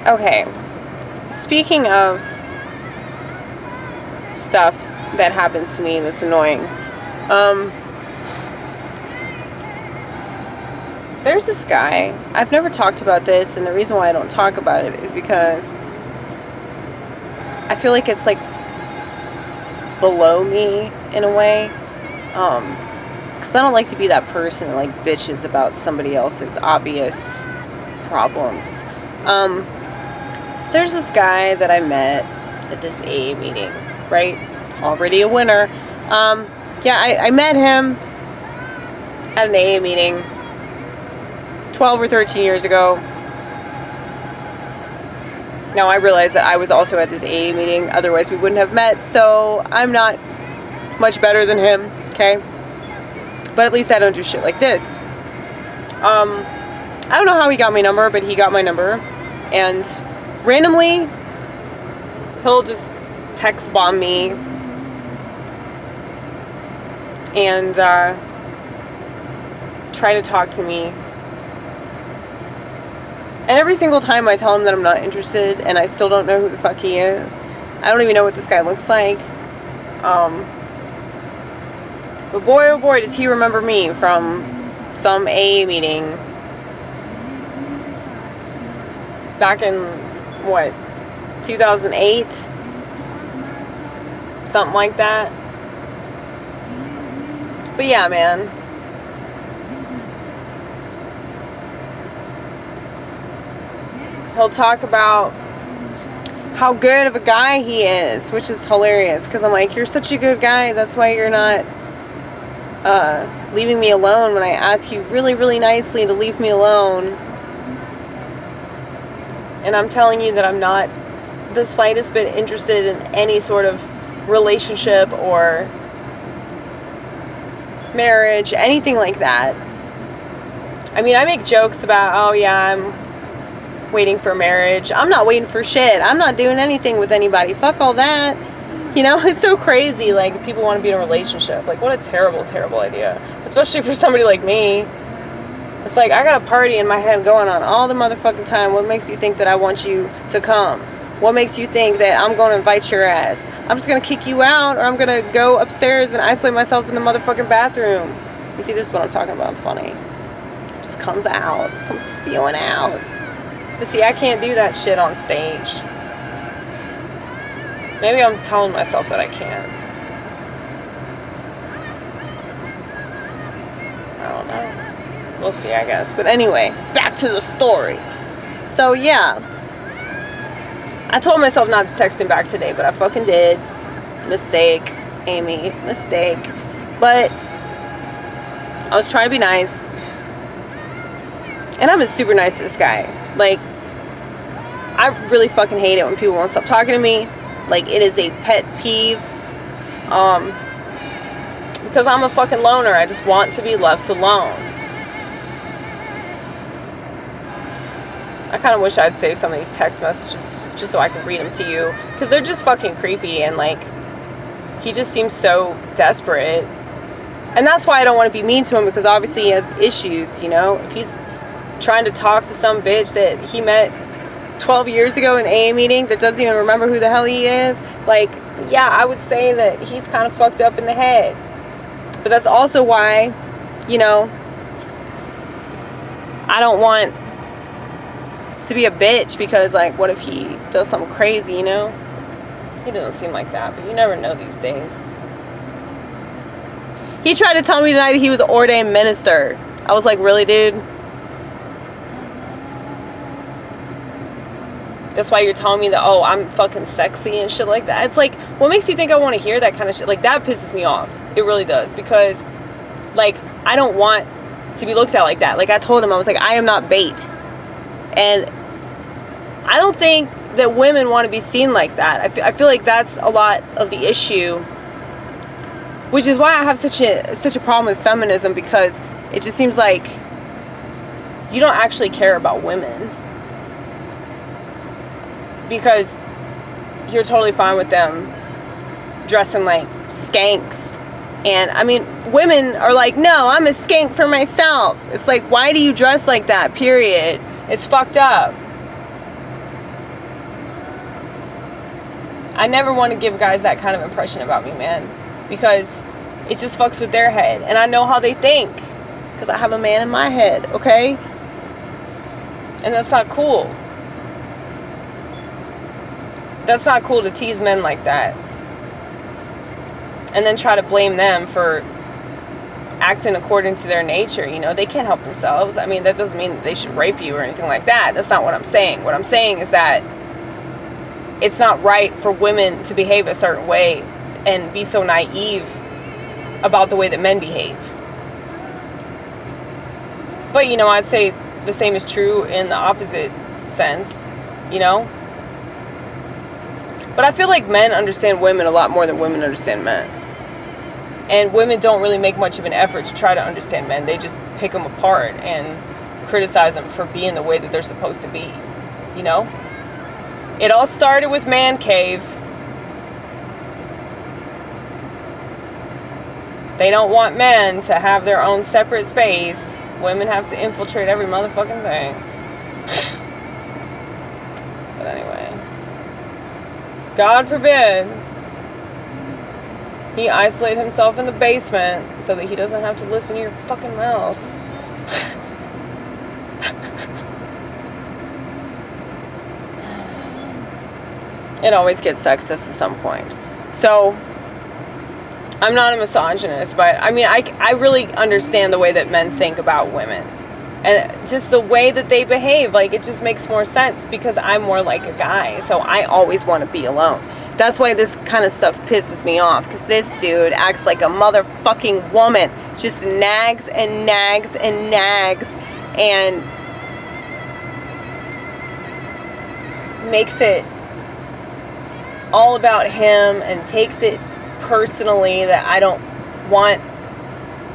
Okay. Speaking of stuff that happens to me that's annoying, there's this guy. I've never talked about this, and the reason why I don't talk about it is because I feel like it's like below me in a way. Because I don't like to be that person that like bitches about somebody else's obvious problems. There's this guy that I met at this AA meeting, right? Already a winner. I met him at an AA meeting 12 or 13 years ago. Now I realize that I was also at this AA meeting, otherwise we wouldn't have met, so I'm not much better than him, okay? But at least I don't do shit like this. I don't know how he got my number, but he got my number, and randomly he'll just text bomb me and try to talk to me. And every single time I tell him that I'm not interested, and I still don't know who the fuck he is. I don't even know what this guy looks like. But boy, oh boy, does he remember me from some AA meeting back in, 2008? Something like that. But yeah, man. He'll talk about how good of a guy he is, which is hilarious, because I'm like, you're such a good guy, that's why you're not leaving me alone when I ask you really, really nicely to leave me alone. And I'm telling you that I'm not the slightest bit interested in any sort of relationship or marriage, anything like that. I mean, I make jokes about, oh yeah, I'm waiting for marriage. I'm not waiting for shit. I'm not doing anything with anybody. Fuck all that. You know, it's so crazy. Like, people want to be in a relationship. Like, what a terrible, terrible idea. Especially for somebody like me. It's like, I got a party in my head going on all the motherfucking time. What makes you think that I want you to come? What makes you think that I'm going to invite your ass? I'm just going to kick you out, or I'm going to go upstairs and isolate myself in the motherfucking bathroom. You see, this is what I'm talking about. Funny. It just comes out. It comes spewing out. But see, I can't do that shit on stage. Maybe I'm telling myself that I can't. I don't know. We'll see, I guess. But anyway, back to the story. So, yeah. I told myself not to text him back today, but I fucking did. Mistake, Amy. Mistake. But I was trying to be nice. And I'm super nice to this guy. Like, I really fucking hate it when people won't stop talking to me. Like, it is a pet peeve. Because I'm a fucking loner. I just want to be left alone. I kind of wish I'd save some of these text messages just so I could read them to you. Because they're just fucking creepy. And, like, he just seems so desperate. And that's why I don't want to be mean to him. Because obviously he has issues, you know. If he's trying to talk to some bitch that he met 12 years ago in an AA meeting that doesn't even remember who the hell he is, like, yeah, I would say that he's kind of fucked up in the head. But that's also why, you know, I don't want to be a bitch, because, like, what if he does something crazy, you know? He doesn't seem like that, but you never know these days. He tried to tell me tonight that he was an ordained minister. I was like, really, dude? That's why you're telling me that, oh, I'm fucking sexy and shit like that. It's like, what makes you think I want to hear that kind of shit? Like, that pisses me off. It really does. Because, like, I don't want to be looked at like that. Like, I told him, I was like, I am not bait. And I don't think that women want to be seen like that. I feel like that's a lot of the issue. Which is why I have such a problem with feminism, because it just seems like you don't actually care about women. Because you're totally fine with them dressing like skanks. And, I mean, women are like, no, I'm a skank for myself. It's like, why do you dress like that, period? It's fucked up. I never want to give guys that kind of impression about me, man, because it just fucks with their head, and I know how they think, because I have a man in my head, okay? And that's not cool. That's not cool to tease men like that. And then try to blame them for acting according to their nature. You know, they can't help themselves. I mean, that doesn't mean that they should rape you or anything like that. That's not what I'm saying. What I'm saying is that it's not right for women to behave a certain way and be so naive about the way that men behave. But, you know, I'd say the same is true in the opposite sense, you know? But I feel like men understand women a lot more than women understand men. And women don't really make much of an effort to try to understand men. They just pick them apart and criticize them for being the way that they're supposed to be, you know? It all started with man cave. They don't want men to have their own separate space. Women have to infiltrate every motherfucking thing. But anyway. God forbid he isolate himself in the basement so that he doesn't have to listen to your fucking mouth. It always gets sexist at some point. So, I'm not a misogynist, but I mean, I really understand the way that men think about women. And just the way that they behave, like, it just makes more sense because I'm more like a guy. So I always want to be alone. That's why this kind of stuff pisses me off, because this dude acts like a motherfucking woman. Just nags and nags and nags and makes it all about him and takes it personally that I don't want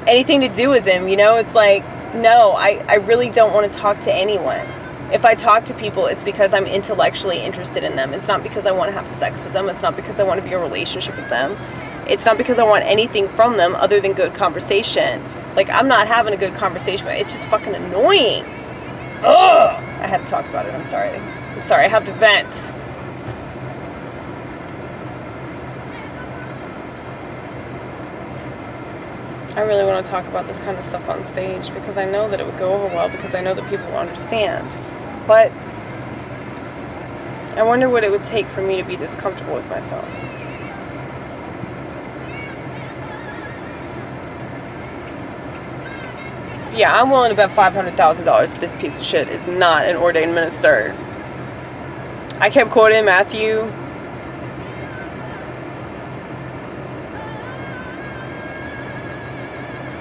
anything to do with him. You know, it's like, no, I really don't want to talk to anyone. If I talk to people, it's because I'm intellectually interested in them. It's not because I want to have sex with them. It's not because I want to be in a relationship with them. It's not because I want anything from them other than good conversation. Like, I'm not having a good conversation, but it's just fucking annoying. Ugh! I had to talk about it. I'm sorry. I have to vent. I really want to talk about this kind of stuff on stage because I know that it would go over well, because I know that people will understand. But I wonder what it would take for me to be this comfortable with myself. Yeah, I'm willing to bet $500,000 that this piece of shit is not an ordained minister. I kept quoting Matthew.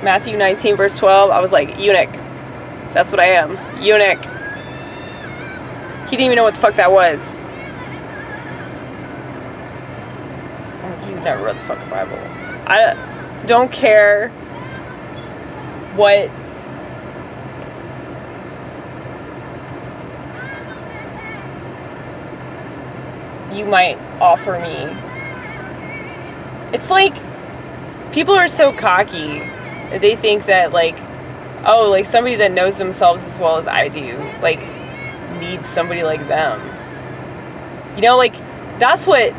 Matthew 19 verse 12. I was like, eunuch. That's what I am. Eunuch. He didn't even know what the fuck that was. You never read the fucking Bible. I don't care what you might offer me. It's like people are so cocky. They think that, like, oh, like, somebody that knows themselves as well as I do, like, needs somebody like them. You know, like, that's what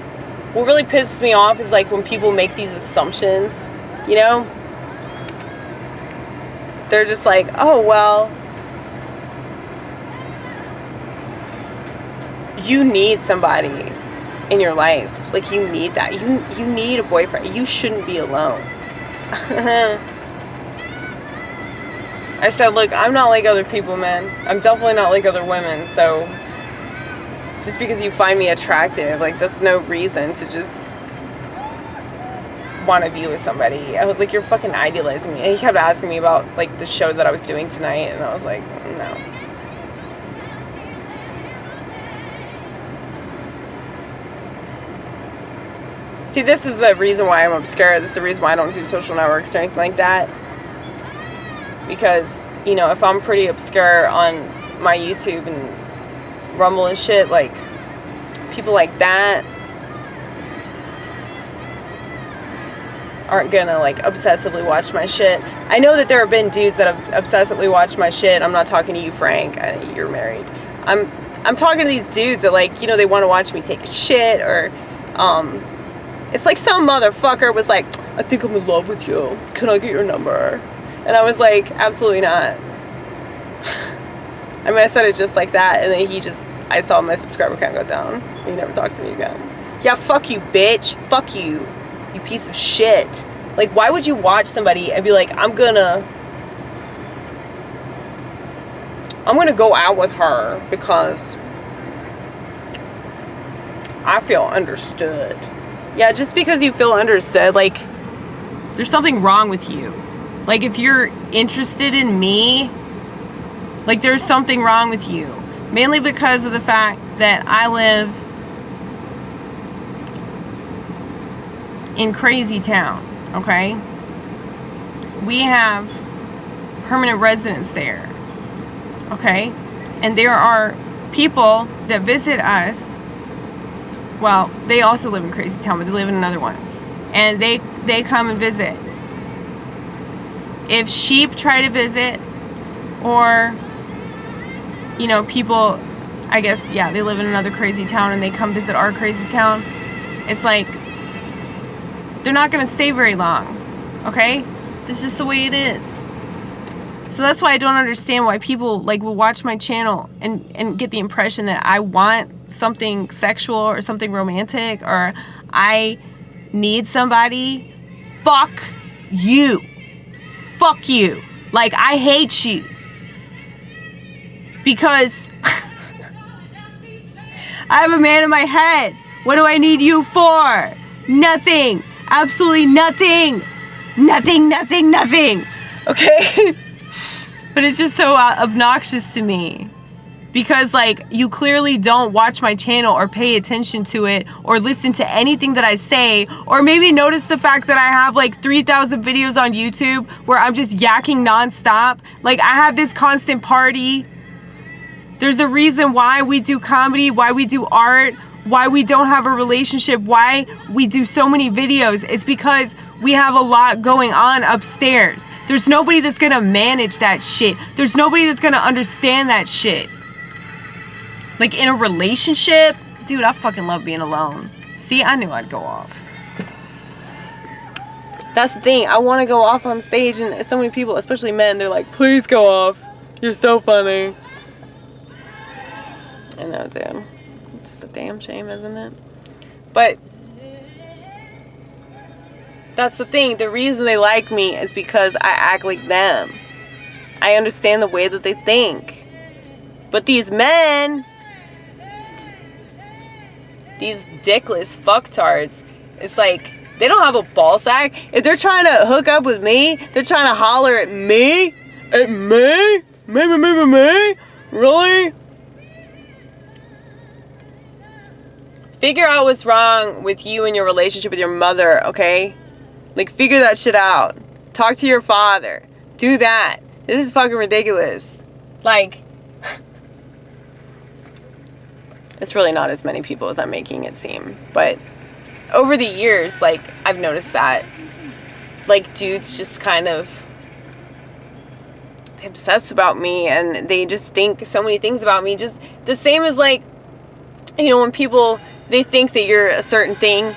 really pisses me off is, like, when people make these assumptions, you know? They're just like, oh, well, you need somebody in your life. Like, you need that. You need a boyfriend. You shouldn't be alone. I said, look, I'm not like other people, man. I'm definitely not like other women, so just because you find me attractive, like, that's no reason to just want to be with somebody. I was like, you're fucking idealizing me. And he kept asking me about, like, the show that I was doing tonight, and I was like, no. See, this is the reason why I'm obscure. This is the reason why I don't do social networks or anything like that. Because, you know, if I'm pretty obscure on my YouTube and Rumble and shit, like, people like that aren't gonna, like, obsessively watch my shit. I know that there have been dudes that have obsessively watched my shit. I'm not talking to you, Frank. You're married. I'm talking to these dudes that, like, you know, they want to watch me take a shit or It's like some motherfucker was like, I think I'm in love with you. Can I get your number? And I was like, absolutely not. I mean, I said it just like that, and then I saw my subscriber count go down. He never talked to me again. Yeah, fuck you, bitch. Fuck you. You piece of shit. Like, why would you watch somebody and be like, I'm gonna go out with her because I feel understood. Yeah, just because you feel understood, like, there's something wrong with you. Like, if you're interested in me, like, there's something wrong with you. Mainly because of the fact that I live in Crazy Town, okay? We have permanent residents there, okay? And there are people that visit us. Well, they also live in Crazy Town, but they live in another one. And they come and visit. If sheep try to visit, or, you know, people, I guess, yeah, they live in another crazy town and they come visit our crazy town, it's like, they're not going to stay very long, okay? That's just the way it is. So that's why I don't understand why people, like, will watch my channel and get the impression that I want something sexual or something romantic, or I need somebody. Fuck you. Fuck you. Like, I hate you. Because I have a man in my head. What do I need you for? Nothing. Absolutely nothing. Nothing, nothing, nothing. Okay? But it's just so obnoxious to me. Because, like, you clearly don't watch my channel or pay attention to it or listen to anything that I say, or maybe notice the fact that I have like 3,000 videos on YouTube where I'm just yakking nonstop. Like, I have this constant party. There's a reason why we do comedy, why we do art, why we don't have a relationship, why we do so many videos. It's because we have a lot going on upstairs. There's nobody that's gonna manage that shit. There's nobody that's gonna understand that shit. Like, in a relationship, dude, I fucking love being alone. See, I knew I'd go off. That's the thing. I want to go off on stage, and so many people, especially men, they're like, please go off. You're so funny. I know, dude. It's just a damn shame, isn't it? But that's the thing. The reason they like me is because I act like them. I understand the way that they think. But these men, these dickless fucktards, it's like, they don't have a ball sack. If they're trying to hook up with me, they're trying to holler at me? At me? Me? Really? Figure out what's wrong with you and your relationship with your mother, okay? Like, figure that shit out. Talk to your father. Do that. This is fucking ridiculous. Like, it's really not as many people as I'm making it seem. But over the years, like, I've noticed that, like, dudes just kind of, they obsess about me, and they just think so many things about me. Just the same as, like, you know, when people, they think that you're a certain thing,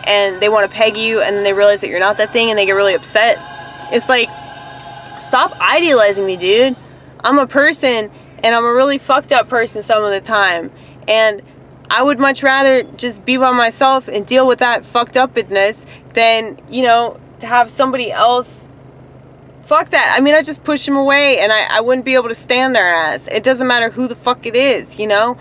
and they want to peg you, and then they realize that you're not that thing, and they get really upset. It's like, stop idealizing me, dude. I'm a person, and I'm a really fucked up person some of the time. And I would much rather just be by myself and deal with that fucked upness than, you know, to have somebody else. Fuck that. I mean, I just push them away, and I wouldn't be able to stand their ass. It doesn't matter who the fuck it is, you know?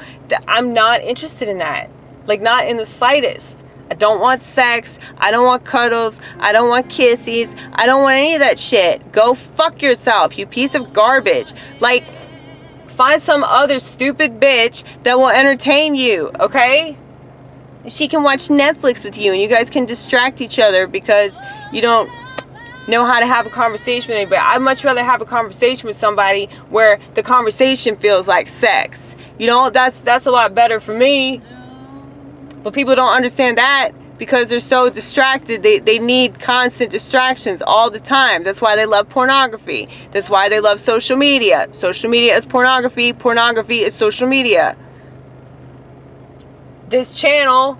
I'm not interested in that. Like, not in the slightest. I don't want sex. I don't want cuddles. I don't want kisses. I don't want any of that shit. Go fuck yourself, you piece of garbage. Like, find some other stupid bitch that will entertain you, okay? She can watch Netflix with you, and you guys can distract each other because you don't know how to have a conversation with anybody. I'd much rather have a conversation with somebody where the conversation feels like sex. You know, that's a lot better for me. But people don't understand that because they're so distracted. They need constant distractions all the time. That's why they love pornography. That's why they love social media. Social media is pornography. Pornography is social media. This channel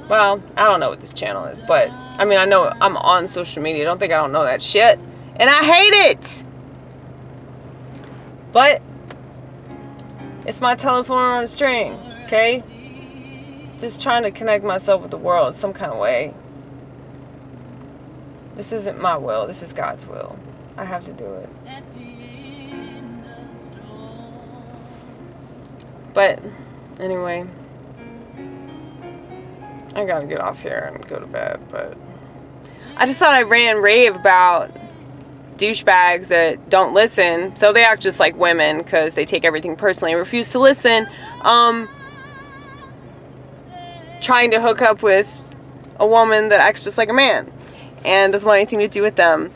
Well, I don't know what this channel is, but I mean, I know I'm on social media. Don't think I don't know that shit. And I hate it. But it's my telephone on a string, okay? Just trying to connect myself with the world some kind of way. This isn't my will. This is God's will. I have to do it. But anyway, I gotta get off here and go to bed. But I just thought I'd rant and rave about douchebags that don't listen. So they act just like women because they take everything personally and refuse to listen. Trying to hook up with a woman that acts just like a man and doesn't want anything to do with them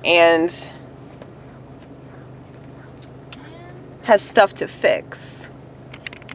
and has stuff to fix.